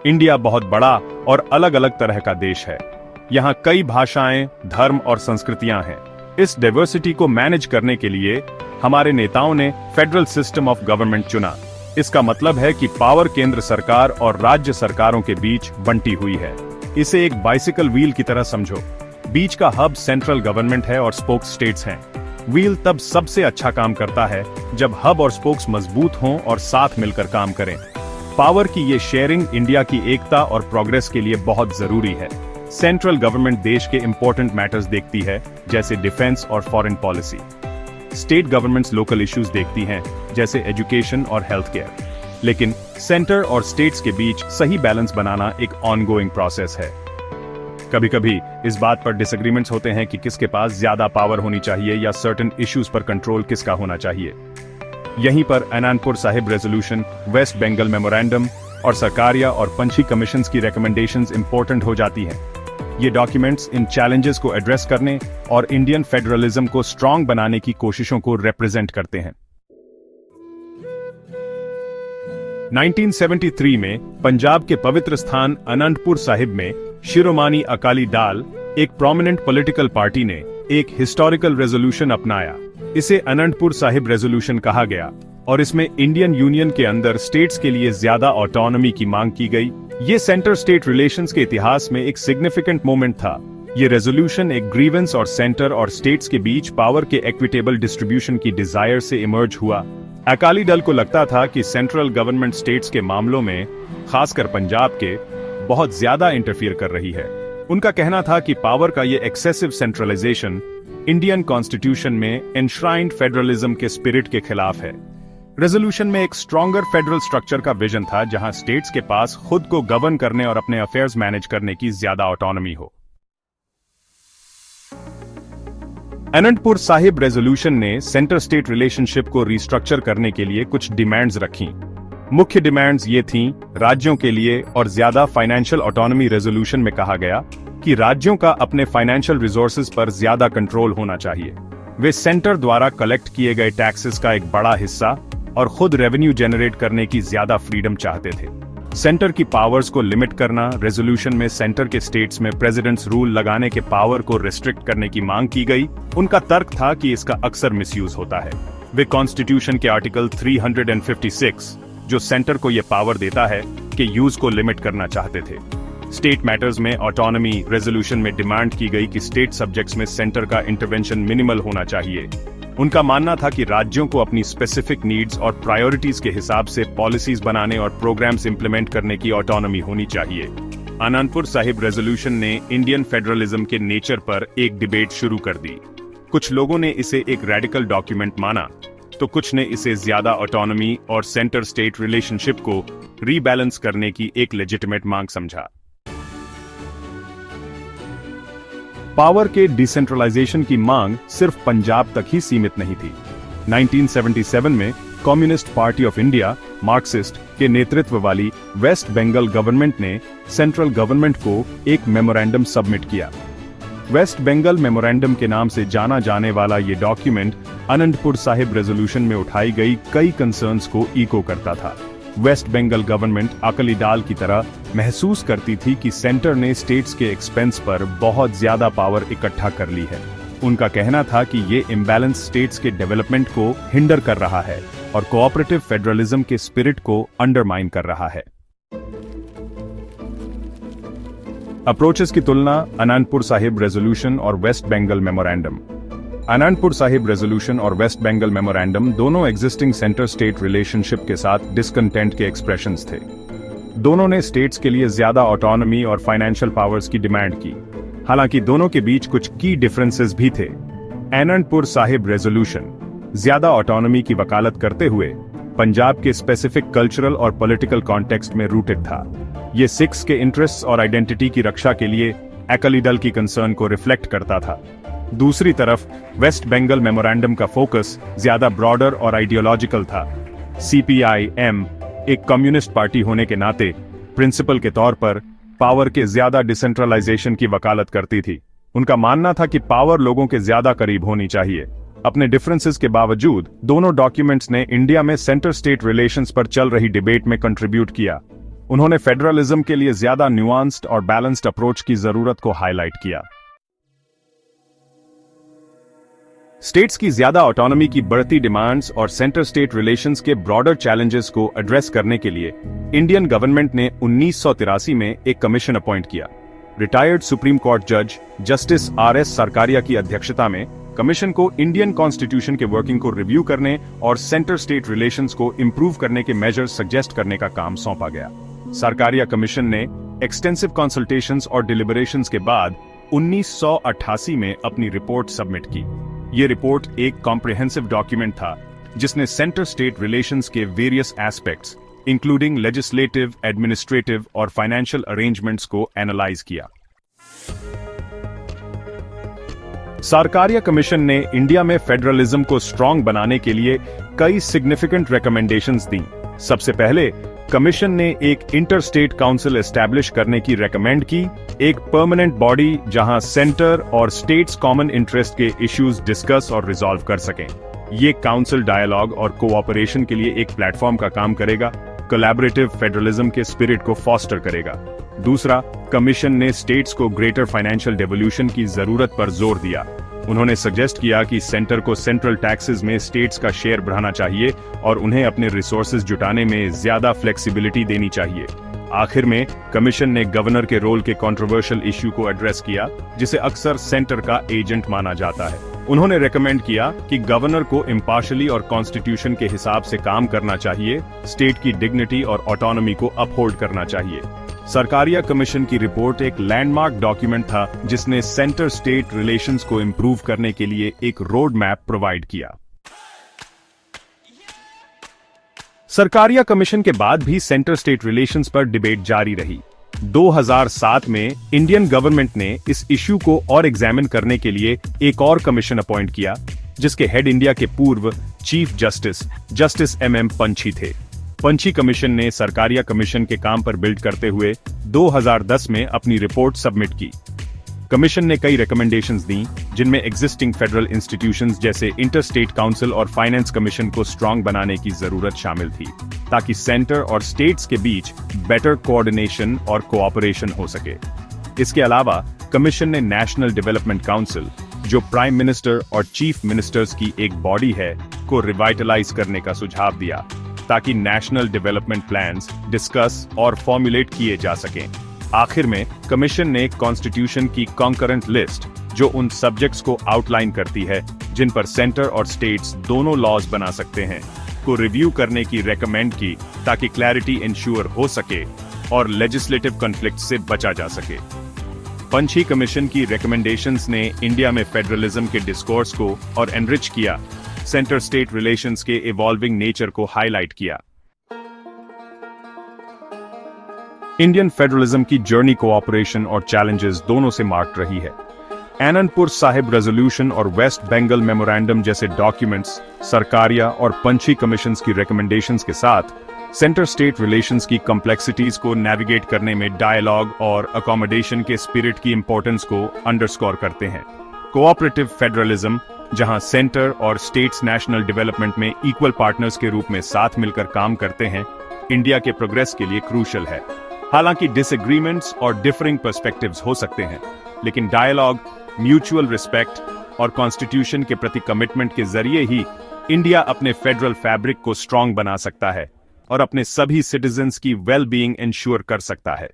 India बहुत बड़ा और अलग अलग तरह का देश है। यहाँ कई भाषाएं, धर्म और संस्कृतियां हैं। इस डाइवर्सिटी को मैनेज करने के लिए हमारे नेताओं ने फेडरल सिस्टम ऑफ गवर्नमेंट चुना। इसका मतलब है कि पावर केंद्र सरकार और राज्य सरकारों के बीच बंटी हुई है। इसे एक बाइसिकल व्हील की तरह समझो। बीच का हब सेंट्रल गवर्नमेंट है और स्पोक्स स्टेट्स हैं। व्हील तब सबसे अच्छा काम करता है जब हब और स्पोक्स मजबूत हों और साथ मिलकर काम करें। पावर की ये शेयरिंग इंडिया की एकता और प्रोग्रेस के लिए बहुत जरूरी है। सेंट्रल गवर्नमेंट देश के इंपॉर्टेंट मैटर्स देखती है, जैसे डिफेंस और foreign policy. State governments local issues देखती हैं, जैसे एजुकेशन और हेल्थ केयर। लेकिन सेंटर और स्टेट्स के बीच सही बैलेंस बनाना एक ऑनगोइंग प्रोसेस है। कभी कभी इस बात पर डिसएग्रीमेंट्स होते हैं कि किसके पास ज्यादा पावर होनी चाहिए या सर्टेन इश्यूज पर कंट्रोल किसका होना चाहिए। यहीं पर आनंदपुर साहिब रेजोल्यूशन, वेस्ट बंगाल मेमोरेंडम और सरकारिया और पंछी कमीशंस की रिकमेंडेशंस इंपॉर्टेंट हो जाती हैं। ये डॉक्यूमेंट्स इन चैलेंजेस को एड्रेस करने और इंडियन फेडरलिज्म को स्ट्रांग बनाने की कोशिशों को रिप्रेजेंट करते हैं। 1973 में पंजाब के पवित्र स्थान आनंदपुर साहिब में शिरोमणि अकाली दल, एक प्रोमिनेंट पॉलिटिकल पार्टी ने एक हिस्टोरिकल रेजोल्यूशन अपनाया। इसे आनंदपुर साहिब रेजोल्यूशन कहा गया और इसमें इंडियन यूनियन के अंदर स्टेट्स के लिए ज्यादा ऑटोनॉमी की मांग की गई। ये सेंटर स्टेट रिलेशंस के इतिहास में एक सिग्निफिकेंट मोमेंट था। ये रेजोल्यूशन एक ग्रीवेंस और सेंटर और स्टेट्स के बीच पावर के इक्विटेबल डिस्ट्रीब्यूशन की डिजायर से इमर्ज हुआ। अकाली दल को लगता था कि सेंट्रल गवर्नमेंट स्टेट्स के मामलों में, खासकर पंजाब के, बहुत ज्यादा इंटरफियर कर रही है। उनका कहना था कि पावर का ये एक्सेसिव सेंट्रलाइजेशन इंडियन कॉन्स्टिट्यूशन में एनश्राइंड फेडरलिज्म के स्पिरिट के खिलाफ है। रेजोल्यूशन में एक स्ट्रॉन्गर फेडरल स्ट्रक्चर का विजन था, जहां स्टेट्स के पास खुद को गवर्न करने और अपने अफेयर्स मैनेज करने की ज्यादा ऑटोनॉमी हो। आनंदपुर साहिब रेजोल्यूशन ने सेंटर स्टेट रिलेशनशिप को रिस्ट्रक्चर करने के लिए कुछ डिमांड्स रखी। मुख्य डिमांड्स ये थीं, राज्यों के लिए और ज्यादा फाइनेंशियल ऑटोनॉमी। रेजोल्यूशन में कहा गया कि राज्यों का अपने फाइनेंशियल रिसोर्सेज पर ज्यादा कंट्रोल होना चाहिए। वे सेंटर द्वारा कलेक्ट किए गए टैक्सेस का एक बड़ा हिस्सा और खुद रेवेन्यू जनरेट करने की ज्यादा फ्रीडम चाहते थे। सेंटर की पावर्स को लिमिट करना। रेजोल्यूशन में सेंटर के स्टेट्स में प्रेसिडेंट्स रूल लगाने के पावर को रिस्ट्रिक्ट करने की मांग की गई। उनका तर्क था कि इसका अक्सर मिसयूज होता है। वे कॉन्स्टिट्यूशन के आर्टिकल 356, जो सेंटर को यह पावर देता है, के यूज को लिमिट करना चाहते थे। स्टेट मैटर्स में ऑटोनॉमी। रेजोल्यूशन में डिमांड की गई कि स्टेट सब्जेक्ट्स में सेंटर का इंटरवेंशन मिनिमल होना चाहिए। उनका मानना था कि राज्यों को अपनी स्पेसिफिक नीड्स और प्रायोरिटीज के हिसाब से पॉलिसीज बनाने और प्रोग्राम्स इंप्लीमेंट करने की ऑटोनॉमी होनी चाहिए। आनंदपुर साहिब रेजोल्यूशन ने इंडियन फेडरलिज्म के नेचर पर एक डिबेट शुरू कर दी। कुछ लोगों ने इसे एक रेडिकल डॉक्यूमेंट माना, तो कुछ ने इसे ज्यादा ऑटोनॉमी और सेंटर स्टेट रिलेशनशिप को रीबैलेंस करने की एक लेजिटिमेट मांग समझा। पावर के डिसेंट्रलाइजेशन की मांग सिर्फ पंजाब तक ही सीमित नहीं थी। 1977 में communist party of India, Marxist, के नेतृत्व वाली वेस्ट बंगाल गवर्नमेंट ने सेंट्रल गवर्नमेंट को एक मेमोरेंडम सबमिट किया। वेस्ट बंगाल मेमोरेंडम के नाम से जाना जाने वाला ये डॉक्यूमेंट आनंदपुर साहिब रेजोल्यूशन में उठाई गई कई कंसर्न्स को इको करता था। वेस्ट बंगाल गवर्नमेंट अकाली दल की तरह महसूस करती थी कि सेंटर ने स्टेट्स के एक्सपेंस पर बहुत ज्यादा पावर इकट्ठा कर ली है। उनका कहना था कि ये इम्बैलेंस स्टेट्स के डेवलपमेंट को हिंडर कर रहा है और कोऑपरेटिव फेडरलिज्म के स्पिरिट को अंडरमाइन कर रहा है। अप्रोचेस की तुलना। आनंदपुर साहिब रेजोल्यूशन और वेस्ट बंगाल मेमोरेंडम। आनंदपुर साहिब रेजोल्यूशन और वेस्ट बंगाल मेमोरेंडम दोनों एग्जिस्टिंग सेंटर स्टेट रिलेशनशिप के साथ डिसकंटेंट के एक्सप्रेशंस थे। दोनों ने स्टेट्स के लिए ज्यादा ऑटोनॉमी और फाइनेंशियल पावर्स की डिमांड की। हालांकि दोनों के बीच कुछ की डिफरेंसेस भी थे। आनंदपुर साहिब रेजोल्यूशन ज्यादा ऑटोनॉमी की वकालत करते हुए पंजाब के स्पेसिफिक कल्चरल और पॉलिटिकल कॉन्टेक्स्ट में रूटेड था। ये सिख्स के इंटरेस्ट्स और आइडेंटिटी की रक्षा के लिए अकाली दल की कंसर्न को रिफ्लेक्ट करता था। दूसरी तरफ वेस्ट बंगाल मेमोरेंडम का फोकस ज्यादा ब्रॉडर और आइडियोलॉजिकल था। सीपीआई-एम एक कम्युनिस्ट पार्टी होने के नाते प्रिंसिपल के तौर पर पावर के ज्यादा डिसेंट्रलाइजेशन की वकालत करती थी। उनका मानना था कि पावर लोगों के ज्यादा करीब होनी चाहिए। अपने डिफरेंसेस के बावजूद दोनों डॉक्यूमेंट्स ने इंडिया में सेंटर स्टेट रिलेशंस पर चल रही डिबेट में कंट्रीब्यूट किया। उन्होंने फेडरलिज्म के लिए ज्यादा न्यूआंस्ड और बैलेंस्ड अप्रोच की जरूरत को हाईलाइट किया। स्टेट्स की ज्यादा ऑटोनॉमी की बढ़ती डिमांड्स और सेंटर स्टेट रिलेशंस के ब्रॉडर चैलेंजेस को एड्रेस करने के लिए इंडियन गवर्नमेंट ने 1983 में एक कमीशन अपॉइंट किया। रिटायर्ड सुप्रीम कोर्ट जज जस्टिस आर.एस. सरकारिया की अध्यक्षता में कमीशन को इंडियन कॉन्स्टिट्यूशन के वर्किंग को रिव्यू करने और सेंटर स्टेट रिलेशंस को इंप्रूव करने के मेजर्स सजेस्ट करने का काम सौंपा गया। सरकारिया कमीशन ने एक्सटेंसिव कंसल्टेशंस और डिलिबरेशंस के बाद 1988 में अपनी रिपोर्ट सबमिट की। ये रिपोर्ट एक कॉम्प्रिहेंसिव डॉक्यूमेंट था जिसने सेंटर स्टेट रिलेशंस के various aspects including legislative, administrative और फाइनेंशियल अरेंजमेंट्स को एनालाइज किया। सरकारिया कमीशन ने इंडिया में फेडरलिज्म को स्ट्रांग बनाने के लिए कई सिग्निफिकेंट रिकमेंडेशंस दी। सबसे पहले कमीशन ने एक इंटर स्टेट काउंसिल एस्टैब्लिश करने की रेकमेंड की, एक परमानेंट बॉडी जहां सेंटर और स्टेट्स कॉमन इंटरेस्ट के इश्यूज डिस्कस और रिजॉल्व कर सकें। ये काउंसिल डायलॉग और कोऑपरेशन के लिए एक प्लेटफॉर्म का काम करेगा, कोलैबोरेटिव फेडरलिज्म के स्पिरिट को फॉस्टर करेगा। दूसरा, कमीशन ने स्टेट्स को ग्रेटर फाइनेंशियल डेवोल्यूशन की जरूरत पर जोर दिया। उन्होंने सजेस्ट किया कि सेंटर को सेंट्रल टैक्सेस में स्टेट्स का शेयर बढ़ाना चाहिए और उन्हें अपने रिसोर्सेज जुटाने में ज्यादा फ्लेक्सिबिलिटी देनी चाहिए। आखिर में कमीशन ने गवर्नर के रोल के कंट्रोवर्शियल इश्यू को एड्रेस किया, जिसे अक्सर सेंटर का एजेंट माना जाता है। उन्होंने रेकमेंड किया कि गवर्नर को इम्पार्शियली और कॉन्स्टिट्यूशन के हिसाब से काम करना चाहिए, स्टेट की डिग्निटी और ऑटोनॉमी को अपहोल्ड करना चाहिए। सरकारिया कमीशन की रिपोर्ट एक लैंडमार्क डॉक्यूमेंट था जिसने सेंटर स्टेट रिलेशंस को इंप्रूव करने के लिए एक रोड मैप प्रोवाइड किया। सरकारिया कमीशन के बाद भी सेंटर स्टेट रिलेशंस पर डिबेट जारी रही। 2007 में इंडियन गवर्नमेंट ने इस इश्यू को और एग्जामिन करने के लिए एक और कमीशन अपॉइंट किया, जिसके हेड इंडिया के पूर्व चीफ जस्टिस एम.एम. पंछी थे। पंछी कमीशन ने सरकारिया कमीशन के काम पर बिल्ड करते हुए 2010 में अपनी रिपोर्ट सबमिट की। कमीशन ने कई रिकमेंडेशंस दी, जिनमें एग्जिस्टिंग फेडरल इंस्टीट्यूशंस जैसे इंटर स्टेट काउंसिल और फाइनेंस कमीशन को स्ट्रांग बनाने की जरूरत शामिल थी, ताकि सेंटर और स्टेट्स के बीच बेटर कोऑर्डिनेशन और कोऑपरेशन हो सके। इसके अलावा कमीशन ने नेशनल डेवलपमेंट काउंसिल, जो प्राइम मिनिस्टर और चीफ मिनिस्टर्स की एक बॉडी है, को रिवाइटलाइज करने का सुझाव दिया, ताकि नेशनल डेवलपमेंट प्लान्स डिस्कस और फॉर्मुलेट किए जा सकें। आखिर में कमीशन ने कॉन्स्टिट्यूशन की कॉन्करेंट लिस्ट, जो उन सब्जेक्ट्स को आउटलाइन करती है जिन पर सेंटर और स्टेट्स दोनों लॉज बना सकते हैं, को रिव्यू करने की रेकमेंड की, ताकि क्लैरिटी इंश्योर हो सके और लेजिस्लेटिव कॉन्फ्लिक्ट से बचा जा सके। पंछी कमीशन की रिकमेंडेशंस ने इंडिया में फेडरलिज्म के डिस्कोर्स को और एनरिच किया, सेंटर स्टेट रिलेशंस के इवॉल्विंग नेचर को हाईलाइट किया। इंडियन फेडरलिज्म की जर्नी कोऑपरेशन और चैलेंजेस दोनों से मार्क्ड रही है। आनंदपुर साहिब रेजोल्यूशन और वेस्ट बंगाल मेमोरेंडम जैसे डॉक्यूमेंट्स सरकारिया और पंछी कमीशंस की रिकमेंडेशंस के साथ सेंटर स्टेट रिलेशंस की कॉम्प्लेक्सिटीज को नेविगेट करने में डायलॉग और अकोमोडेशन के स्पिरिट की इंपॉर्टेंस को अंडरस्कोर करते हैं। कोऑपरेटिव फेडरलिज्म, जहां सेंटर और स्टेट्स नेशनल डेवलपमेंट में इक्वल पार्टनर्स के रूप में साथ मिलकर काम करते हैं, इंडिया के प्रोग्रेस के लिए क्रूशियल है। हालांकि डिसएग्रीमेंट्स और डिफरिंग पर्सपेक्टिव्स हो सकते हैं, लेकिन डायलॉग, म्यूचुअल रिस्पेक्ट और कॉन्स्टिट्यूशन के प्रति कमिटमेंट के जरिए ही इंडिया अपने फेडरल फैब्रिक को स्ट्रांग बना सकता है और अपने सभी सिटीजन्स की वेल बीइंग इंश्योर कर सकता है।